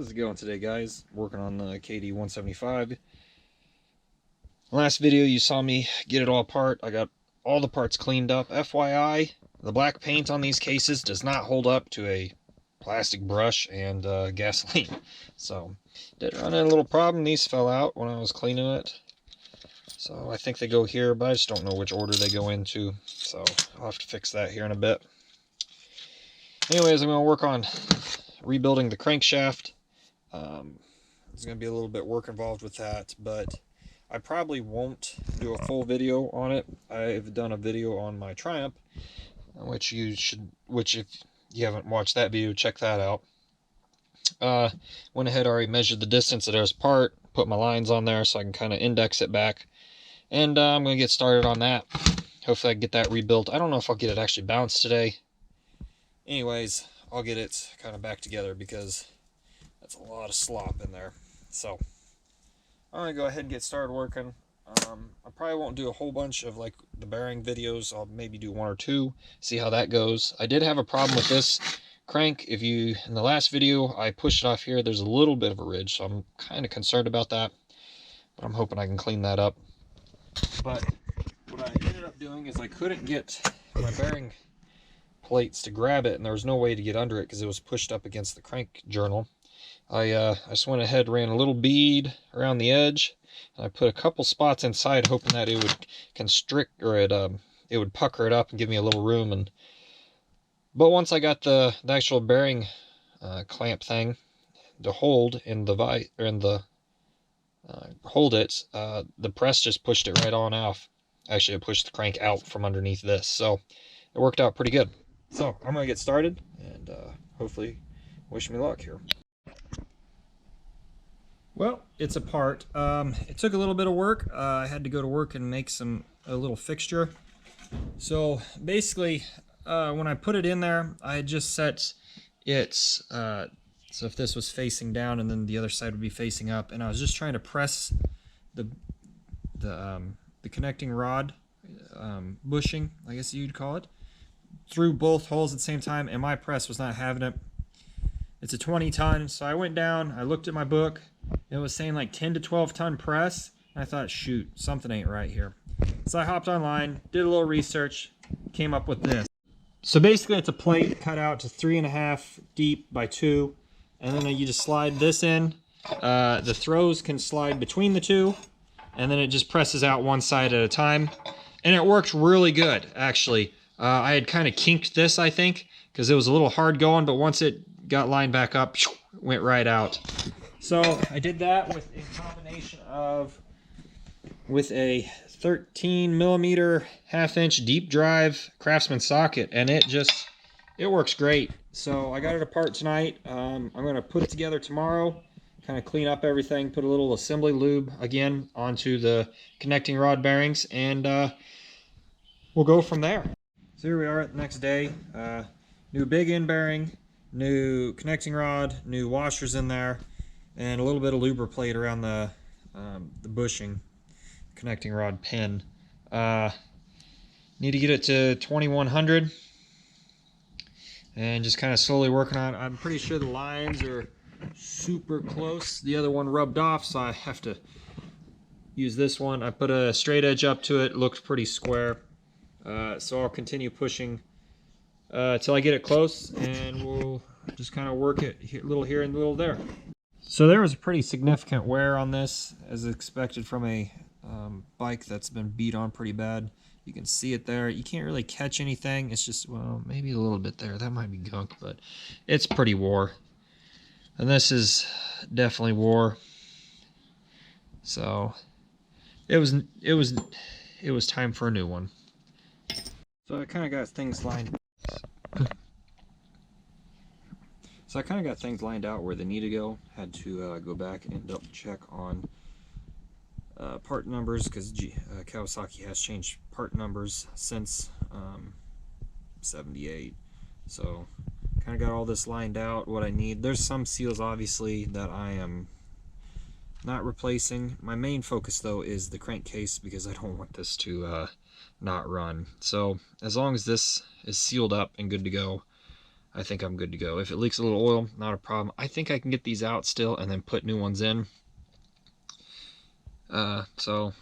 How's it going today, guys? Working on the KD175. Last video you saw me get it all apart. I got all the parts cleaned up. FYI, the black paint on these cases does not hold up to a plastic brush and gasoline. So, did run into a little problem. These fell out when I was cleaning it. So I think they go here, but I just don't know which order they go into. So I'll have to fix that here in a bit. Anyways, I'm going to work on rebuilding the crankshaft. There's going to be a little bit work involved with that, but I probably won't do a full video on it. I've done a video on my Triumph, which if you haven't watched that video, check that out. Went ahead, already measured the distance that it was apart, put my lines on there so I can kind of index it back, and I'm going to get started on that. Hopefully I can get that rebuilt. I don't know if I'll get it actually bounced today. Anyways, I'll get it kind of back together because that's a lot of slop in there. So I'm gonna go ahead and get started working. I probably won't do a whole bunch of like the bearing videos. I'll maybe do one or two, see how that goes. I did have a problem with this crank. In the last video I pushed it off here, there's a little bit of a ridge, so I'm kind of concerned about that, but I'm hoping I can clean that up. But what I ended up doing is I couldn't get my bearing plates to grab it, and there was no way to get under it because it was pushed up against the crank journal. I just went ahead, ran a little bead around the edge, and I put a couple spots inside, hoping that it would constrict, or it would pucker it up and give me a little room. But once I got the actual bearing clamp thing to hold in the hold it, the press just pushed it right on off. Actually, it pushed the crank out from underneath this, so it worked out pretty good. So I'm gonna get started, and hopefully, wish me luck here. Well, it's apart. It took a little bit of work. I had to go to work and make a little fixture. So basically, when I put it in there, I had just set it so if this was facing down and then the other side would be facing up, and I was just trying to press the connecting rod bushing, I guess you'd call it, through both holes at the same time, and my press was not having it. It's a 20-ton, so I went down, I looked at my book. It was saying like 10 to 12 ton press, and I thought, shoot, something ain't right here. So I hopped online, did a little research, came up with this. So basically it's a plate cut out to 3.5 deep by 2, and then you just slide this in. The throws can slide between the two, and then it just presses out one side at a time. And it worked really good, actually. I had kind of kinked this, I think, because it was a little hard going, but once it got lined back up, it went right out. So I did that with a combination with a 13mm 1/2-inch deep drive Craftsman socket, and it works great. So I got it apart tonight. I'm going to put it together tomorrow, kind of clean up everything, put a little assembly lube again onto the connecting rod bearings, and we'll go from there. So here we are the next day. New big end bearing, new connecting rod, new washers in there, and a little bit of lubber plate around the bushing connecting rod pin. Need to get it to 2100 and just kind of slowly working on it. I'm pretty sure the lines are super close. The other one rubbed off, so I have to use this one. I put a straight edge up to it. It looked pretty square. So I'll continue pushing till I get it close, and we'll just kind of work it a little here and a little there. So there was a pretty significant wear on this, as expected from a bike that's been beat on pretty bad. You can see it there. You can't really catch anything. It's just, well, maybe a little bit there. That might be gunk, but it's pretty wore. And this is definitely wore. So it was time for a new one. So I kind of got things lined. So I kind of got things lined out where they need to go. Had to go back and double check on part numbers, because Kawasaki has changed part numbers since 78. So kind of got all this lined out, what I need. There's some seals obviously that I am not replacing. My main focus though is the crankcase, because I don't want this to not run. So as long as this is sealed up and good to go, I think I'm good to go. If it leaks a little oil, not a problem. I think I can get these out still and then put new ones in. So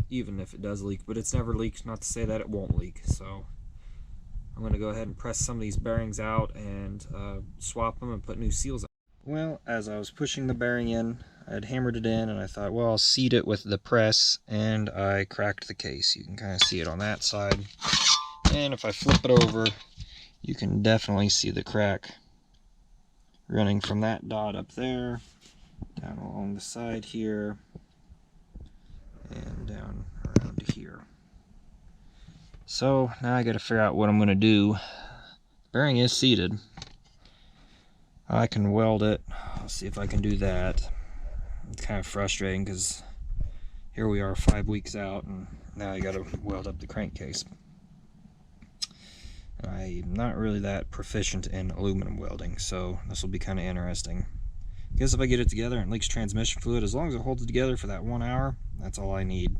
even if it does leak, but it's never leaked, not to say that it won't leak. So I'm going to go ahead and press some of these bearings out and swap them and put new seals on. Well, as I was pushing the bearing in, I had hammered it in, and I thought, well, I'll seat it with the press, and I cracked the case. You can kind of see it on that side. And if I flip it over, you can definitely see the crack running from that dot up there, down along the side here, and down around to here. So now I got to figure out what I'm going to do. The bearing is seated. I can weld it. I'll see if I can do that. It's kind of frustrating because here we are 5 weeks out, and now I got to weld up the crankcase. I'm not really that proficient in aluminum welding, so this will be kind of interesting. I guess if I get it together and it leaks transmission fluid, as long as it holds it together for that 1 hour, that's all I need.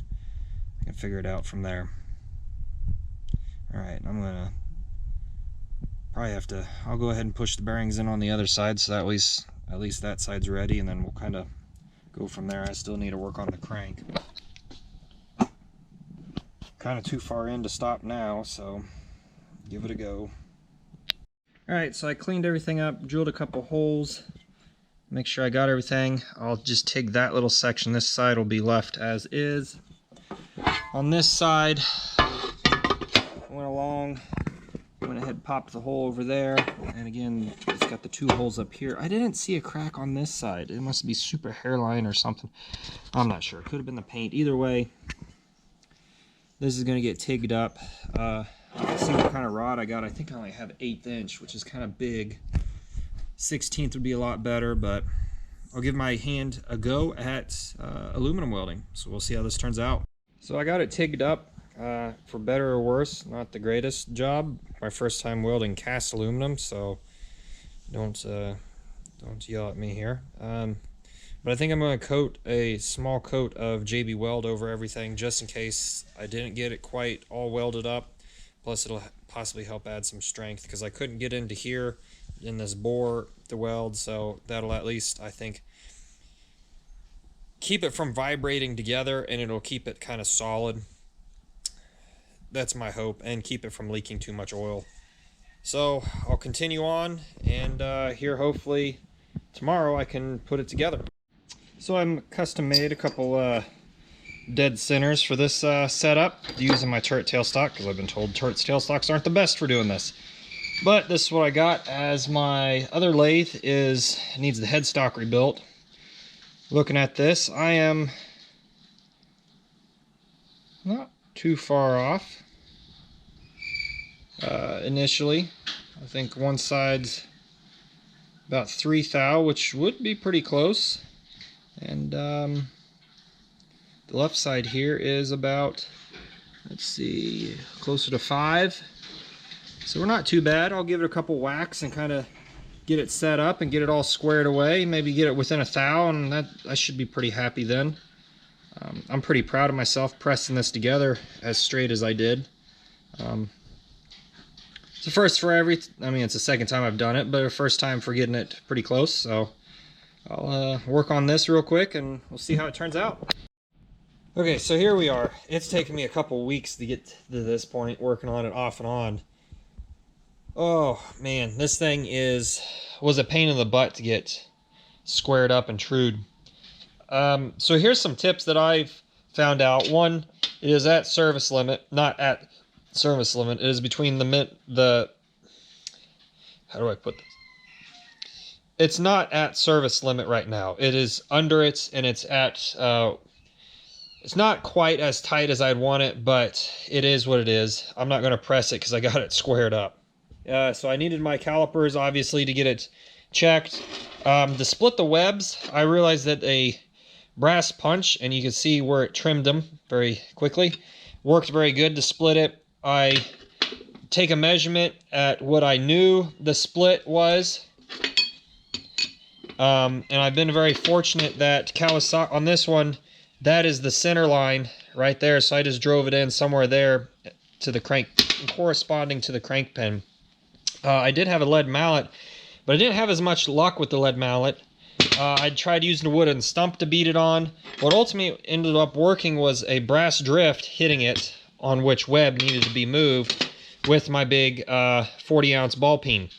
I can figure it out from there. Alright, I'm gonna probably have to, I'll go ahead and push the bearings in on the other side, so that at least that side's ready, and then we'll kind of go from there. I still need to work on the crank. Kind of too far in to stop now, so give it a go. Alright, so I cleaned everything up, drilled a couple holes, make sure I got everything. I'll just take that little section. This side will be left as is. On this side, went along, went ahead, popped the hole over there, and again, it's got the 2 holes up here. I didn't see a crack on this side. It must be super hairline or something. I'm not sure. It could have been the paint. Either way, this is going to get tigged up. Let's see what kind of rod I got. I think I only have 1/8 inch, which is kind of big. 16th would be a lot better, but I'll give my hand a go at aluminum welding. So we'll see how this turns out. So I got it tigged up. For better or worse, not the greatest job. My first time welding cast aluminum, so don't yell at me here. But I think I'm going to coat a small coat of JB Weld over everything, just in case I didn't get it quite all welded up. Plus it'll possibly help add some strength, because I couldn't get into here in this bore to weld, so that'll at least, I think, keep it from vibrating together, and it'll keep it kind of solid. That's my hope, and keep it from leaking too much oil. So I'll continue on, and here hopefully tomorrow I can put it together. So I'm custom made a couple dead centers for this setup using my turret tailstock, because I've been told turret tailstocks aren't the best for doing this. But this is what I got, as my other lathe needs the headstock rebuilt. Looking at this, I am not too far off. Initially, I think one side's about 3 thou, which would be pretty close, and the left side here is about, let's see, closer to 5. So we're not too bad. I'll give it a couple whacks and kind of get it set up and get it all squared away. Maybe get it within 1 thou, and I should be pretty happy then. I'm pretty proud of myself pressing this together as straight as I did. It's the first for I mean, it's the second time I've done it, but the first time for getting it pretty close. So I'll work on this real quick, and we'll see how it turns out. Okay, so here we are. It's taken me a couple weeks to get to this point, working on it off and on. Oh man, this thing was a pain in the butt to get squared up and trued. So here's some tips that I've found out. One, it is at service limit, not at service limit. It is between the how do I put this? It's not at service limit right now. It is under it, and it's at it's not quite as tight as I'd want it, but it is what it is. I'm not going to press it because I got it squared up. So I needed my calipers, obviously, to get it checked. To split the webs, I realized that a brass punch, and you can see where it trimmed them very quickly, worked very good to split it. I take a measurement at what I knew the split was, and I've been very fortunate that Kawasaki, on this one, that is the center line right there, so I just drove it in somewhere there to the crank, corresponding to the crank pin. I did have a lead mallet, but I didn't have as much luck with the lead mallet. I tried using a wooden stump to beat it on. What ultimately ended up working was a brass drift hitting it, on which web needed to be moved with my big 40-ounce ball peen.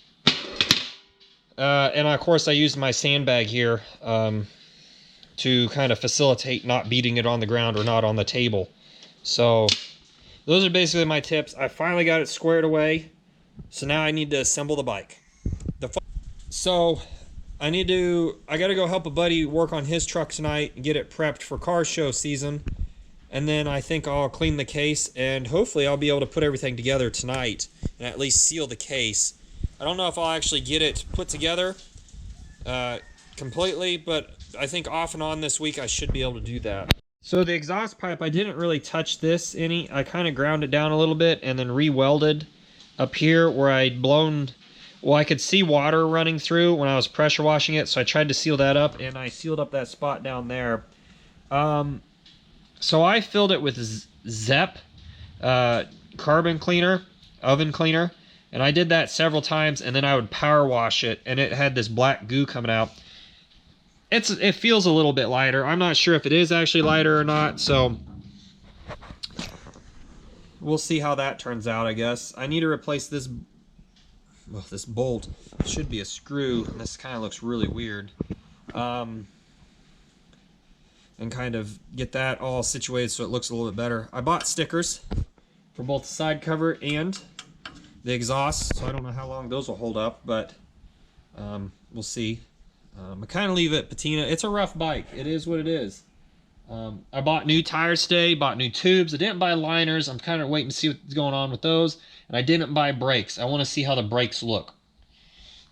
And of course I used my sandbag here to kind of facilitate not beating it on the ground or not on the table. So those are basically my tips. I finally got it squared away, so now I need to assemble the bike. So I gotta go help a buddy work on his truck tonight and get it prepped for car show season. And then I think I'll clean the case, and hopefully I'll be able to put everything together tonight and at least seal the case. I don't know if I'll actually get it put together completely, but I think off and on this week I should be able to do that. So the exhaust pipe, I didn't really touch this any. I kind of ground it down a little bit and then re-welded up here where I'd blown. Well, I could see water running through when I was pressure washing it, so I tried to seal that up, and I sealed up that spot down there. So I filled it with Zep carbon cleaner, oven cleaner, and I did that several times, and then I would power wash it, and it had this black goo coming out. It feels a little bit lighter. I'm not sure if it is actually lighter or not, so we'll see how that turns out, I guess. I need to replace this. Well, this bolt should be a screw, and this kind of looks really weird. And kind of get that all situated so it looks a little bit better. I bought stickers for both the side cover and the exhaust, so I don't know how long those will hold up, but we'll see. I kind of leave it patina. It's a rough bike. It is what it is. I bought new tires today, bought new tubes. I didn't buy liners. I'm kind of waiting to see what's going on with those. And I didn't buy brakes. I want to see how the brakes look.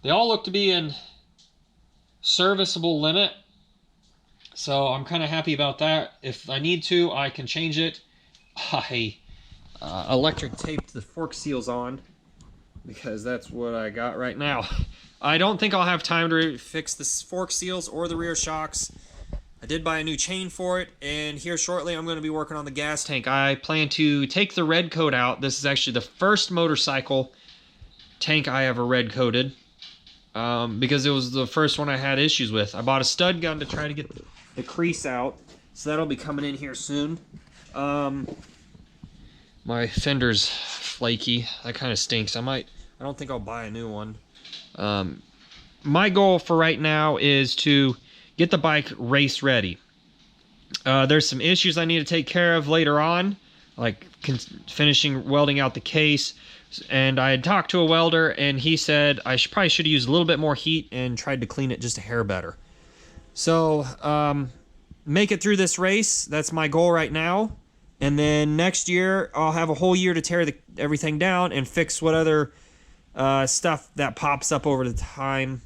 They all look to be in serviceable limit, so I'm kind of happy about that. If I need to, I can change it. I electric taped the fork seals on because that's what I got right now. I don't think I'll have time to fix the fork seals or the rear shocks. I did buy a new chain for it, and here shortly I'm going to be working on the gas tank. I plan to take the red coat out. This is actually the first motorcycle tank I ever red coated because it was the first one I had issues with. I bought a stud gun to try to get the crease out, so that'll be coming in here soon. My fender's flaky. That kind of stinks. I don't think I'll buy a new one. My goal for right now is to get the bike race ready. There's some issues I need to take care of later on, like finishing welding out the case. And I had talked to a welder, and he said I probably should have used a little bit more heat and tried to clean it just a hair better. So make it through this race. That's my goal right now. And then next year I'll have a whole year to tear everything down and fix what other stuff that pops up over the time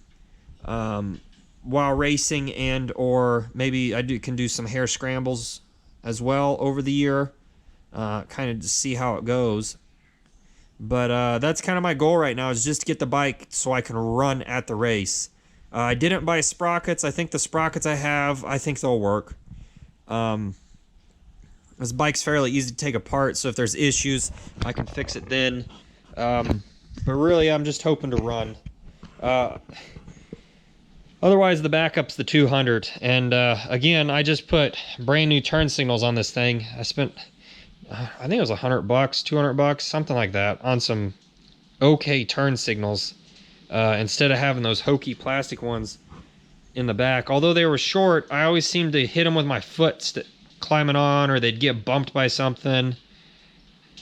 while racing, and or maybe I can do some hair scrambles as well over the year, kind of to see how it goes. But that's kind of my goal right now, is just to get the bike so I can run at the race. I didn't buy sprockets. I think the sprockets I have, I think they'll work. This bike's fairly easy to take apart, so if there's issues, I can fix it then. But really, I'm just hoping to run. Otherwise, the backup's the 200. And again, I just put brand new turn signals on this thing. I spent, I think it was $100, $200, something like that, on some okay turn signals. Instead of having those hokey plastic ones in the back. Although they were short, I always seemed to hit them with my foot climbing on, or they'd get bumped by something.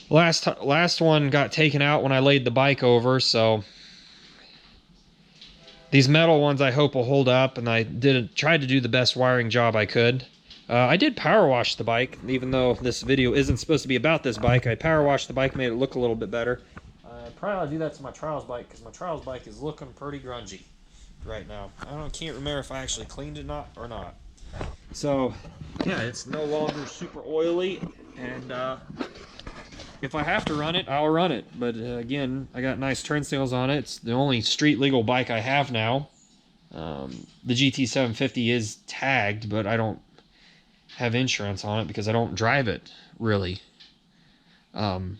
Last one got taken out when I laid the bike over, so these metal ones I hope will hold up, and I tried to do the best wiring job I could. I did power wash the bike, even though this video isn't supposed to be about this bike. I power washed the bike, made it look a little bit better. I probably ought to do that to my trials bike, because my trials bike is looking pretty grungy right now. Can't remember if I actually cleaned it or not. So yeah, it's no longer super oily, and if I have to run it, I'll run it. But again, I got nice turn signals on it. It's the only street legal bike I have now. The GT750 is tagged, but I don't have insurance on it because I don't drive it really. So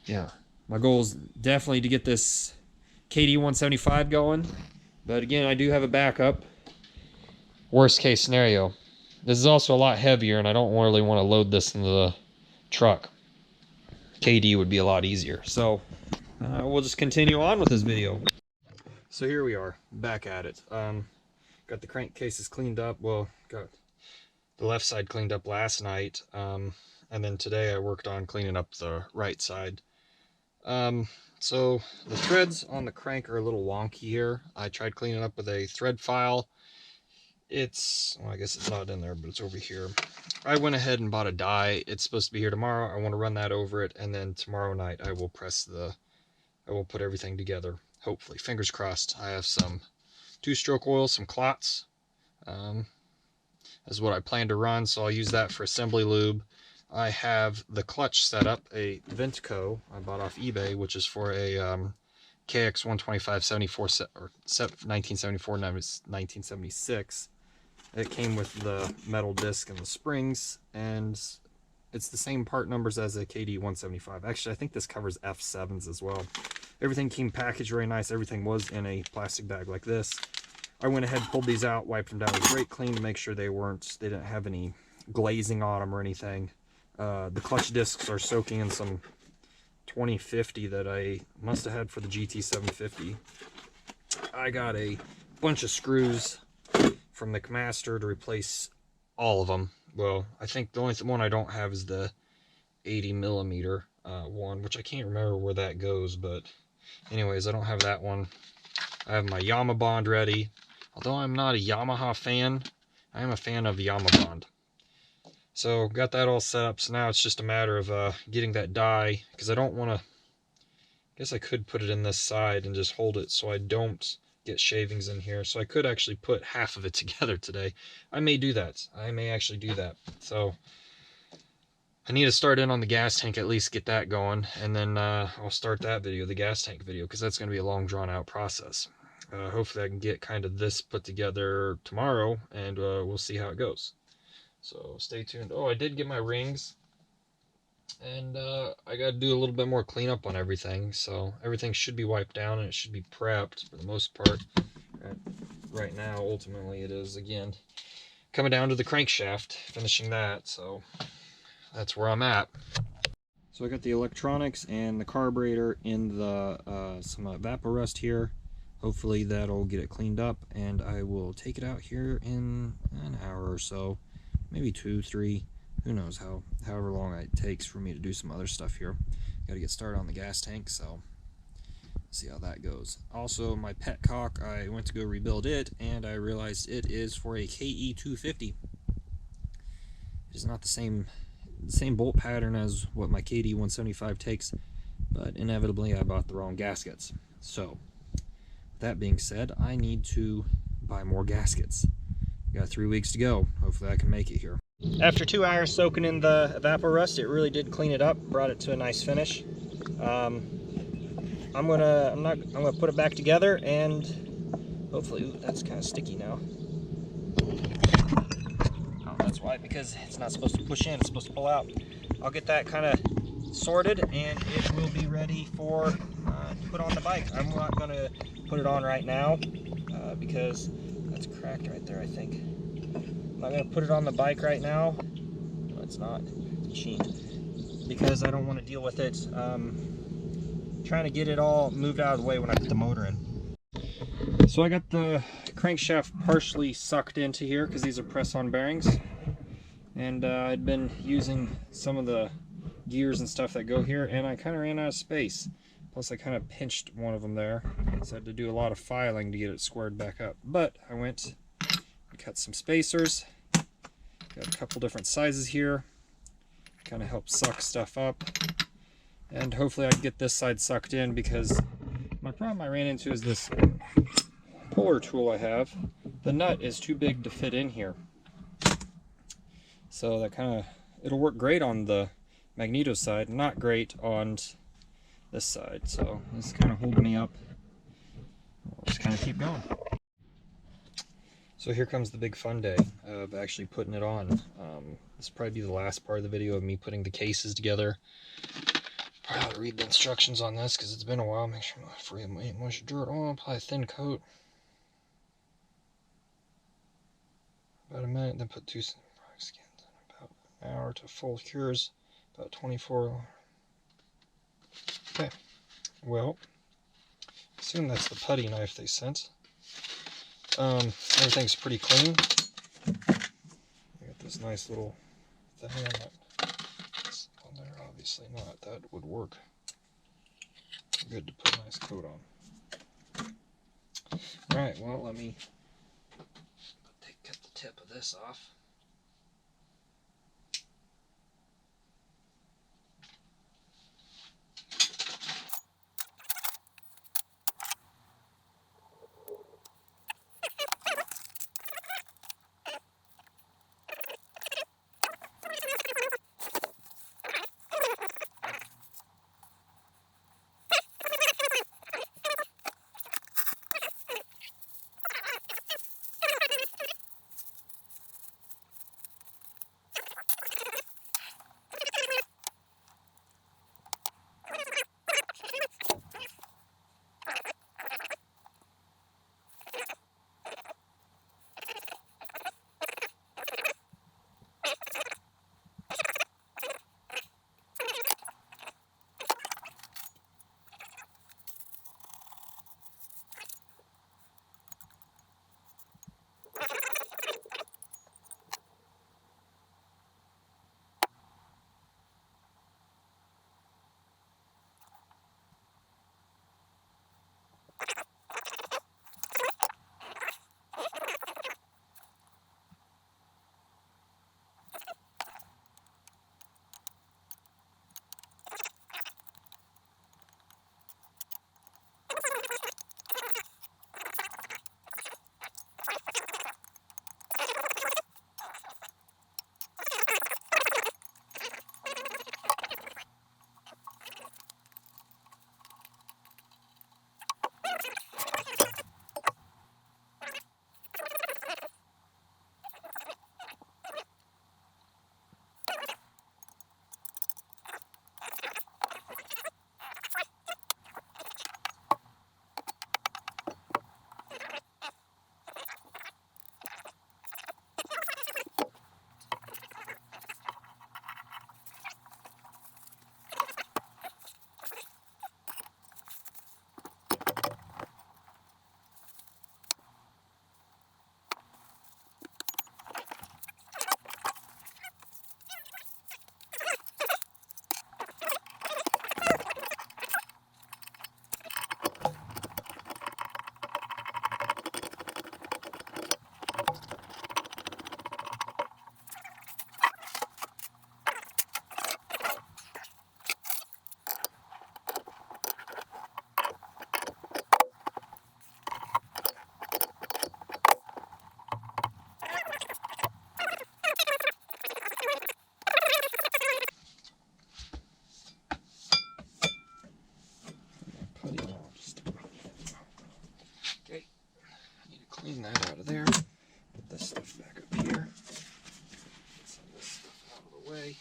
yeah, My goal is definitely to get this KD175 going. But again, I do have a backup. Worst case scenario. This is also a lot heavier, and I don't really want to load this into the truck. KD would be a lot easier. So we'll just continue on with this video. So here we are, back at it. Got the crankcases cleaned up. Well, got the left side cleaned up last night. And then today I worked on cleaning up the right side. So the threads on the crank are a little wonky here. I tried cleaning up with a thread file. Well, I guess it's not in there, but it's over here. I went ahead and bought a die. It's supposed to be here tomorrow. I want to run that over it, and then tomorrow night I will put everything together. Hopefully, fingers crossed. I have some 2-stroke oil, some clots. Is what I plan to run, so I'll use that for assembly lube. I have the clutch set up, a Ventco I bought off eBay, which is for a KX125 1974 1976. It came with the metal disc and the springs, and it's the same part numbers as a KD175. Actually, I think this covers F7s as well. Everything came packaged very nice. Everything was in a plastic bag like this. I went ahead, pulled these out, wiped them down with brake clean to make sure they didn't have any glazing on them or anything. The clutch discs are soaking in some 2050 that I must have had for the GT750. I got a bunch of screws from the Master to replace all of them. Well, I think the only one I don't have is the 80mm one, which I can't remember where that goes, but anyways, I don't have that one. I have my Yamabond ready. Although I'm not a Yamaha fan, I am a fan of Yamabond. So got that all set up, so now it's just a matter of getting that die, because I don't want to, I guess I could put it in this side and just hold it so I don't get shavings in here. So I could actually put half of it together today. I may do that. I may actually do that. So I need to start in on the gas tank, at least get that going, and then I'll start that video, the gas tank video, because that's going to be a long drawn out process. Hopefully I can get kind of this put together tomorrow, and we'll see how it goes. So stay tuned. Oh, I did get my rings, and I got to do a little bit more cleanup on everything, so everything should be wiped down and it should be prepped for the most part. Right now, ultimately, it is, again, coming down to the crankshaft, finishing that, so that's where I'm at. So I got the electronics and the carburetor in the some evaporust here. Hopefully that'll get it cleaned up, and I will take it out here in an hour or so, maybe 2, 3. Who knows however long it takes for me to do some other stuff here. Got to get started on the gas tank, so see how that goes. Also, my petcock, I went to go rebuild it, and I realized it is for a KE250. It is not the same bolt pattern as what my KD175 takes, but inevitably I bought the wrong gaskets. So, that being said, I need to buy more gaskets. Got 3 weeks to go. Hopefully I can make it here. After 2 hours soaking in the evaporust, it really did clean it up, brought it to a nice finish. I'm gonna put it back together, and hopefully, ooh, that's kind of sticky now. Oh, that's why, because it's not supposed to push in, it's supposed to pull out. I'll get that kind of sorted, and it will be ready for to put on the bike. I'm not gonna put it on right now because that's cracked right there, I think. I'm not gonna put it on the bike right now. No, it's not. It's a sheen. Because I don't want to deal with it. Trying to get it all moved out of the way when I put the motor in. So I got the crankshaft partially sucked into here because these are press-on bearings. And I'd been using some of the gears and stuff that go here, and I kind of ran out of space. Plus I kind of pinched one of them there, so I had to do a lot of filing to get it squared back up. But I went and cut some spacers. Got a couple different sizes here. Kind of help suck stuff up. And hopefully I can get this side sucked in, because my problem I ran into is this puller tool I have. The nut is too big to fit in here. So that kind of, it'll work great on the magneto side, not great on this side. So this is kind of holding me up. We'll just kind of keep going. So here comes the big fun day of actually putting it on. This will probably be the last part of the video of me putting the cases together. I ought to read the instructions on this because it's been a while. Make sure not free of moisture dirt on. Apply a thin coat. About a minute, then put 2 skins in about an hour to full cures. About 24. Okay. Well, assume that's the putty knife they sent. Everything's pretty clean. I got this nice little thing on there. Obviously not. That would work. Good to put a nice coat on. Alright, well, let me cut the tip of this off. Clean that out of there. Put this stuff back up here. Get some of this stuff out of the way.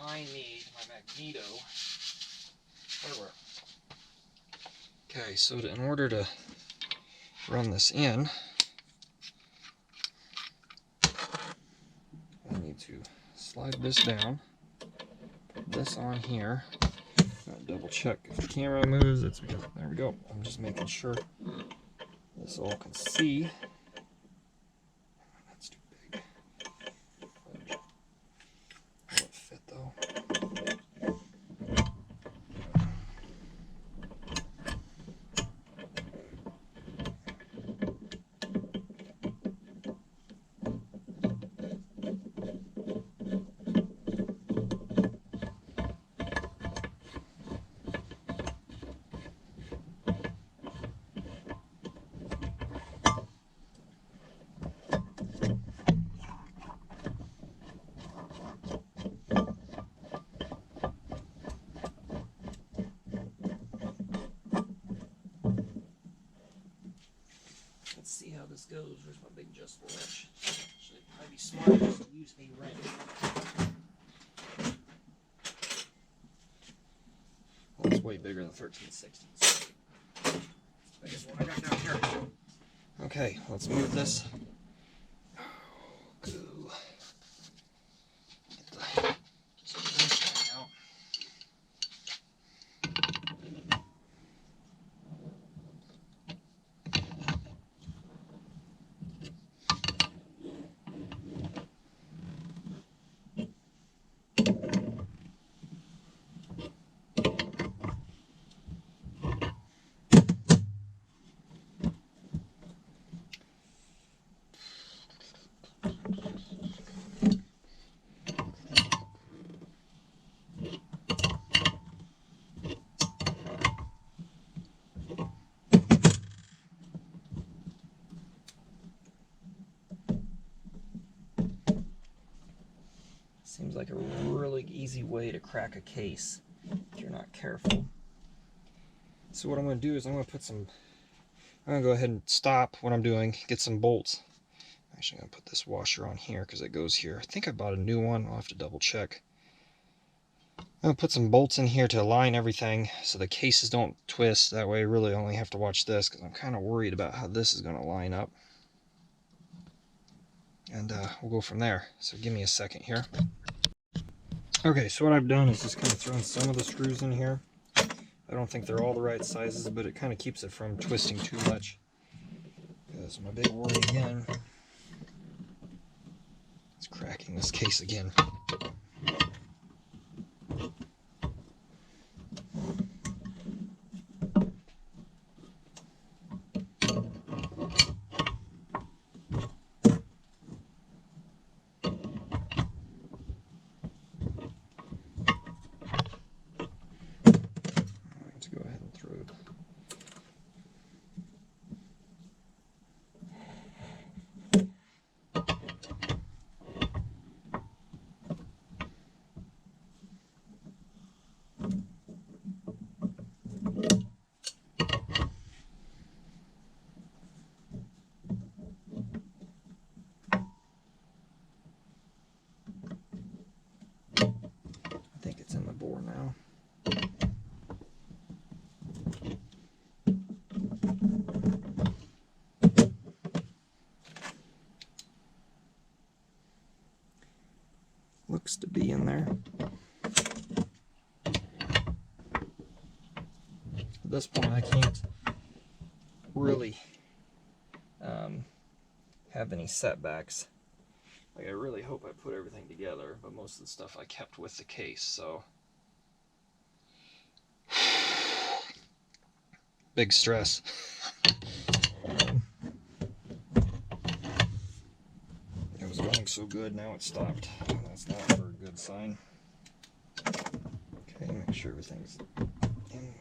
I need my magneto hardware. Okay, so in order to run this in, I need to slide this down, put this on here. Double check if the camera moves. It's because there we go. I'm just making sure this all can see. That's too big. Will it fit though? Let's see how this goes. Where's my big adjustable wrench? Should probably be smart just to use a wrench. way bigger than 1360s. Biggest one I got down here. Okay, let's move this. Oh, goo. Get the out. Seems like a really easy way to crack a case if you're not careful. So what I'm going to do is I'm going to go ahead and stop what I'm doing, get some bolts. Actually, I'm going to put this washer on here because it goes here. I think I bought a new one. I'll have to double check. I'm going to put some bolts in here to align everything so the cases don't twist. That way I really only have to watch this because I'm kind of worried about how this is going to line up. And we'll go from there. So give me a second here. Okay, so what I've done is just kind of thrown some of the screws in here. I don't think they're all the right sizes, but it kind of keeps it from twisting too much. Because my big worry again is cracking this case again. Now. Looks to be in there. At this point I can't really have any setbacks. Like, I really hope I put everything together, but most of the stuff I kept with the case, so big stress. It was going so good, now it stopped. That's not for a good sign. Okay, make sure everything's in.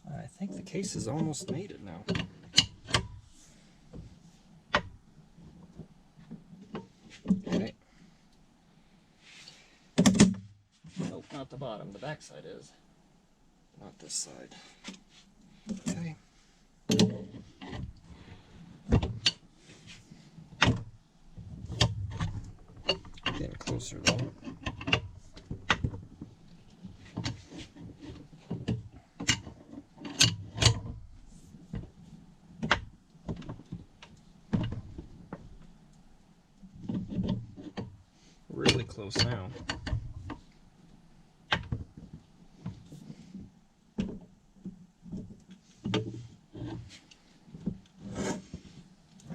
I think the case has almost made it now. Okay. Nope, not the bottom. The back side is. Not this side. Okay. Getting closer though. Really close now.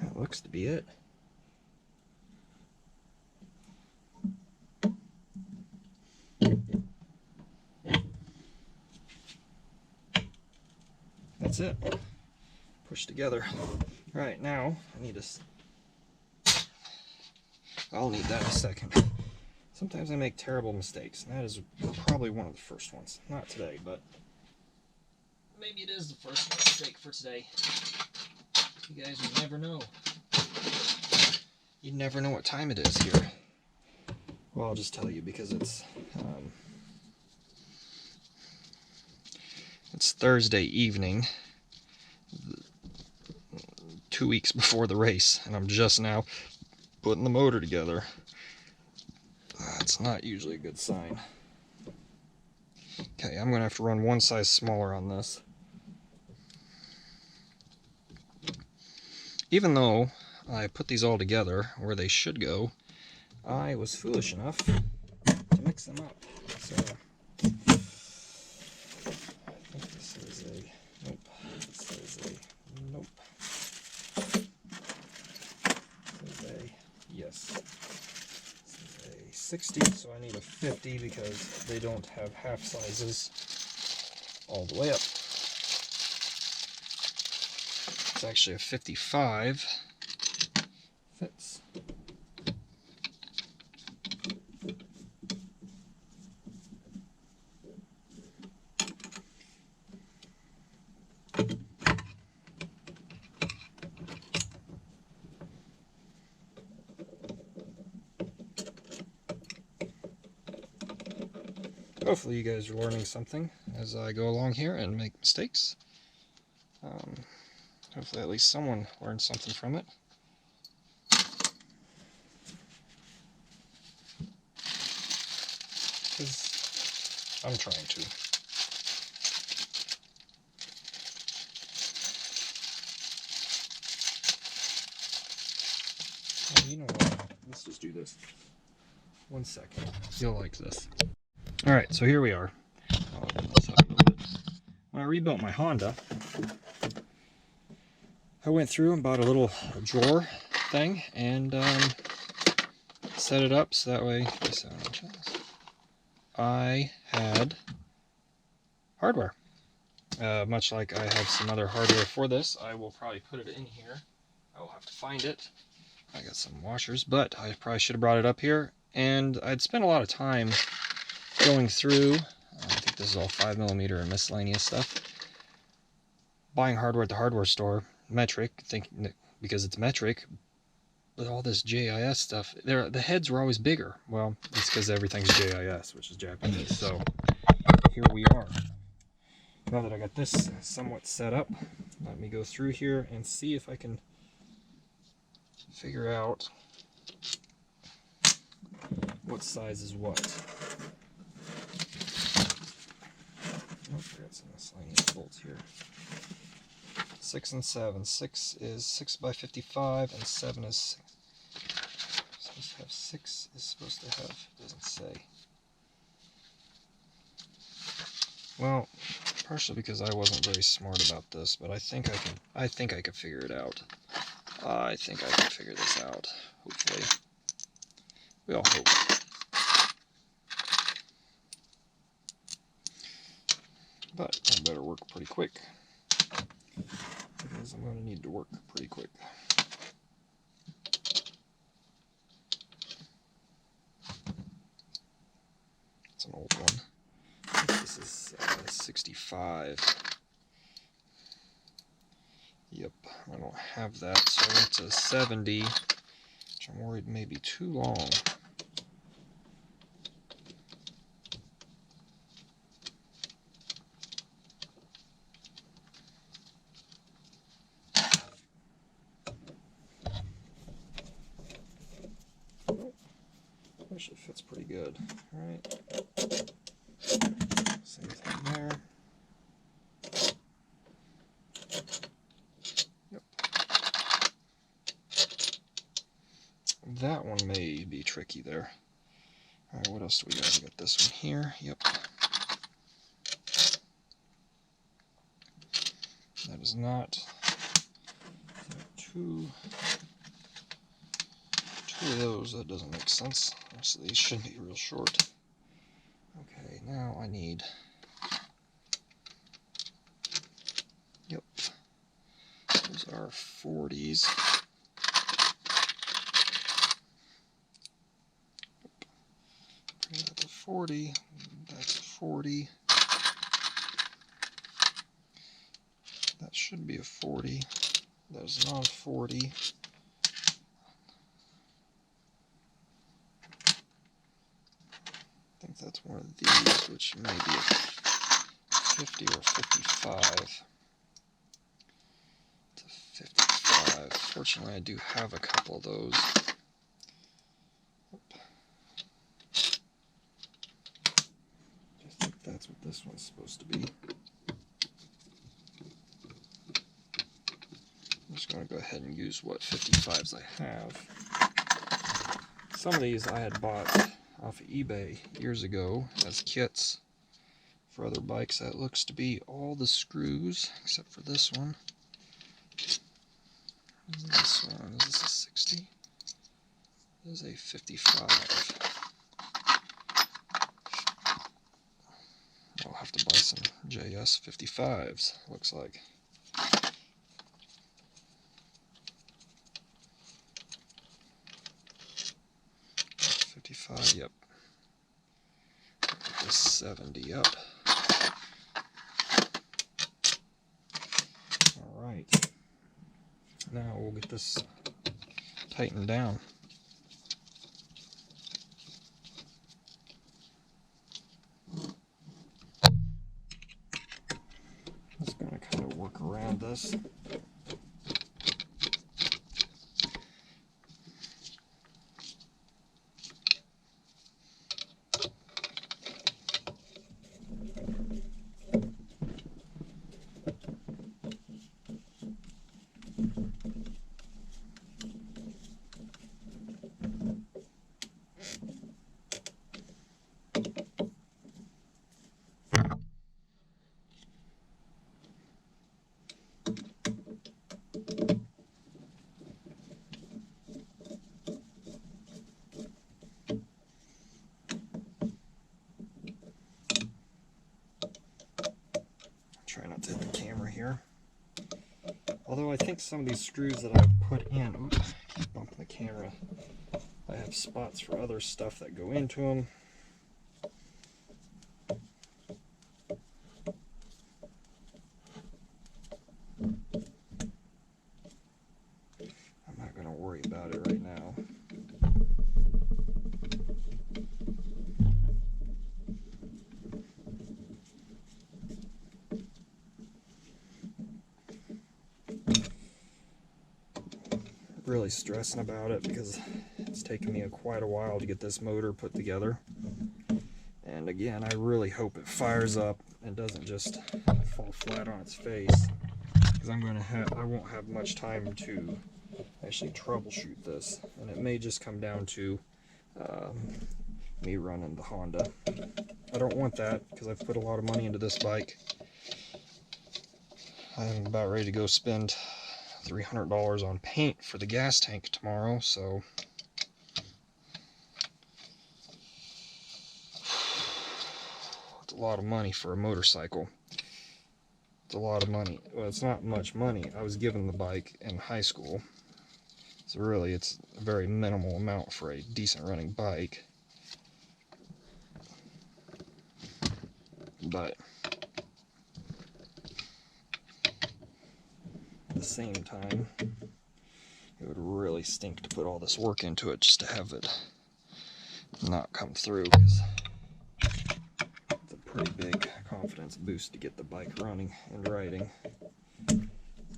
That looks to be it. That's it. Push together. All right, now I need to. I'll need that in a second. Sometimes I make terrible mistakes, and that is probably one of the first ones. Not today, but maybe it is the first mistake for today. You guys would never know. You'd never know what time it is here. Well, I'll just tell you because it's Thursday evening, 2 weeks before the race, and I'm just now putting the motor together. It's not usually a good sign. Okay, I'm gonna have to run one size smaller on this. Even though I put these all together where they should go, I was foolish enough to mix them up. So I think this is a nope. This is a nope. This is a yes. This is a 60, so I need a 50 because they don't have half sizes all the way up. It's actually a 55. Fits. Hopefully you guys are learning something as I go along here and make mistakes. Hopefully at least someone learned something from it. Because I'm trying to. Oh, you know what? Let's just do this. 1 second. You'll like this. Alright, so here we are. I'll open this up a little bit. When I rebuilt my Honda, I went through and bought a little drawer thing and set it up so that way I had hardware. Much like I have some other hardware for this, I will probably put it in here. I will have to find it. I got some washers, but I probably should have brought it up here. And I'd spent a lot of time going through, I think this is all 5mm and miscellaneous stuff, buying hardware at the hardware store, metric, thinking because it's metric, but all this JIS stuff, the heads were always bigger. Well, it's because everything's JIS, which is Japanese. So here we are. Now that I got this somewhat set up, let me go through here and see if I can figure out what size is what. Oh, I got some miscellaneous bolts here. 6 and 7. 6 is 6 by 55, and 7 is 6. Supposed to have 6 is supposed to have, it doesn't say. Well, partially because I wasn't very smart about this, but I think I can figure it out. I think I can figure this out, hopefully. We all hope. But I better work pretty quick, because I'm going to need to work pretty quick. It's an old one. I think this is 65. Yep, I don't have that, so I went to 70, which I'm worried may be too long. Actually fits pretty good. Alright. Same thing there. Yep. That one may be tricky there. Alright, what else do we got? We got this one here. Yep. That is not two of those. That doesn't make sense. So these shouldn't be real short. Okay, now I need. Yep. Those are 40s. That's a 40. That's a 40. That should be a 40. That is not a 40. that's one of these, which may be a 50 or 55. It's a 55. Fortunately, I do have a couple of those. I think that's what this one's supposed to be. I'm just going to go ahead and use what 55s I have. Some of these I had bought off of eBay years ago as kits for other bikes. That looks to be all the screws except for this one. This one, is this a 60? This is a 55. I'll have to buy some JS 55s, looks like. 55, yep. Put this 70 up. Alright. Now we'll get this tightened down. Just going to kind of work around this. Try not to hit the camera here. Although I think some of these screws that I've put in, oops, keep bumping the camera. I have spots for other stuff that go into them. I'm not going to worry about it right now. Really stressing about it because it's taken me quite a while to get this motor put together, and again, I really hope it fires up and doesn't just fall flat on its face, because I won't have much time to actually troubleshoot this, and it may just come down to me running the Honda. I don't want that because I've put a lot of money into this bike. I'm about ready to go spend $300 on paint for the gas tank tomorrow, so it's a lot of money for a motorcycle. It's a lot of money. Well, it's not much money. I was given the bike in high school, so really it's a very minimal amount for a decent running bike. But at the same time, it would really stink to put all this work into it just to have it not come through, because it's a pretty big confidence boost to get the bike running and riding.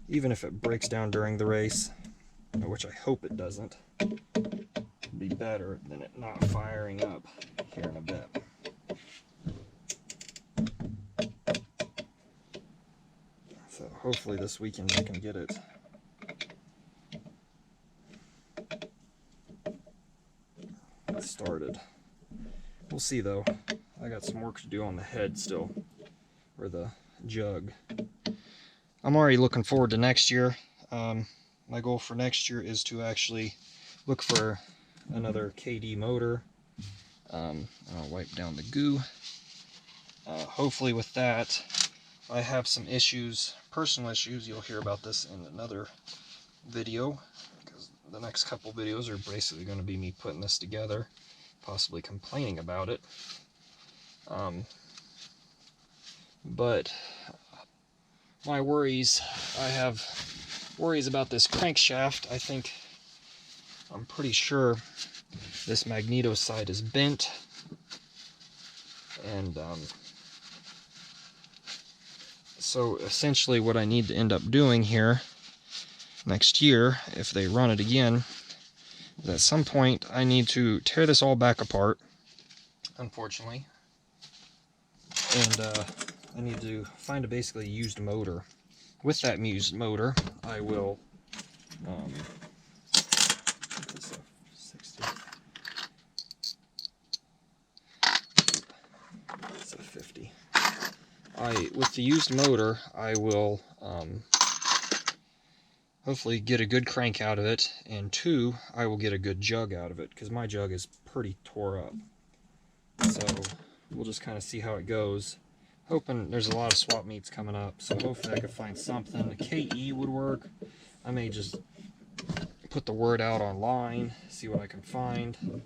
Even if it breaks down during the race, which I hope it doesn't, it'd be better than it not firing up here in a bit. So hopefully this weekend I can get it started. We'll see though. I got some work to do on the head still, or the jug. I'm already looking forward to next year. My goal for next year is to actually look for another KD motor. I'll wipe down the goo. Hopefully with that, I have some issues, personal issues. You'll hear about this in another video, because the next couple videos are basically going to be me putting this together, possibly complaining about it. But my worries, I have worries about this crankshaft. I'm pretty sure this magneto side is bent. And so essentially what I need to end up doing here next year, if they run it again, is at some point I need to tear this all back apart, unfortunately. And I need to find a basically used motor. With that used motor, I will this a 60. It's a 50. With the used motor, I will hopefully get a good crank out of it, and 2, I will get a good jug out of it, because my jug is pretty tore up. So we'll just kind of see how it goes. Hoping there's a lot of swap meets coming up, so hopefully I can find something. The KE would work. I may just put the word out online, see what I can find.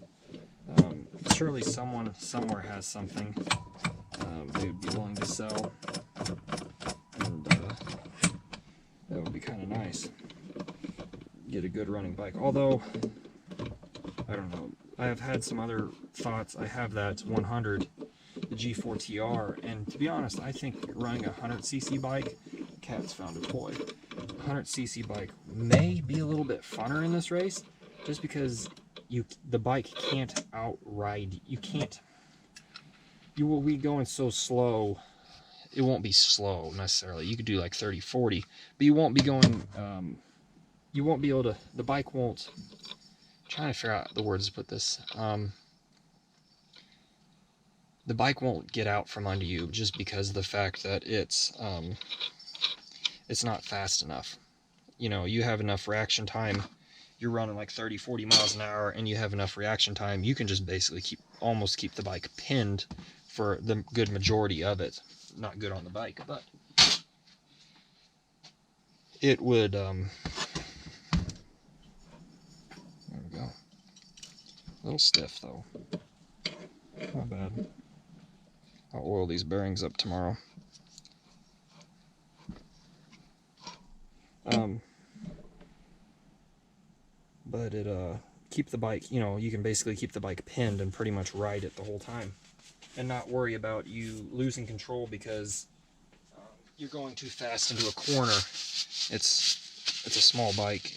Surely someone somewhere has something they would be willing to sell, and that would be kind of nice. Get a good running bike. Although, I don't know, I have had some other thoughts. I have that 100, the G4 TR, and to be honest, I think running a 100cc bike, cat's found a toy. 100cc bike may be a little bit funner in this race, just because the bike can't outride. You will be going so slow. It won't be slow necessarily. You could do like 30, 40, but you won't be going. You won't be able to. The bike won't. I'm trying to figure out the words to put this. The bike won't get out from under you just because of the fact that it's not fast enough. You know, you have enough reaction time. You're running like 30, 40 miles an hour, and you have enough reaction time. You can just basically almost keep the bike pinned for the good majority of it. Not good on the bike, but it would. There we go. A little stiff though. Not bad. I'll oil these bearings up tomorrow. But it keep the bike, you know, you can basically keep the bike pinned and pretty much ride it the whole time, and not worry about you losing control because you're going too fast into a corner. It's a small bike.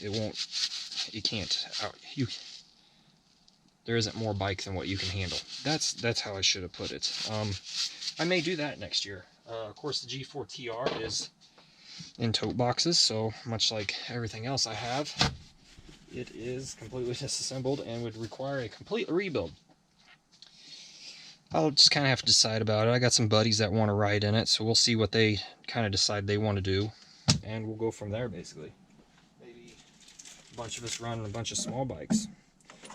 There isn't more bike than what you can handle. That's how I should have put it. I may do that next year. Of course, the G4 TR is in tote boxes, so much like everything else I have, it is completely disassembled and would require a complete rebuild. I'll just kind of have to decide about it. I got some buddies that want to ride in it, so we'll see what they kind of decide they want to do, and we'll go from there, basically. Maybe a bunch of us run a bunch of small bikes.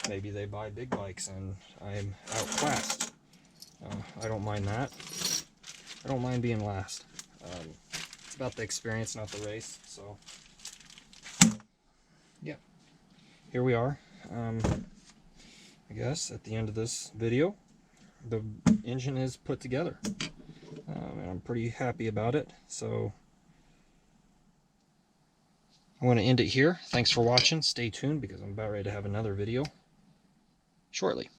Maybe they buy big bikes and I'm outclassed. I don't mind that. I don't mind being last. It's about the experience, not the race. So, yeah. Here we are. I guess at the end of this video, the engine is put together. And I'm pretty happy about it. So, I want to end it here. Thanks for watching. Stay tuned because I'm about ready to have another video shortly.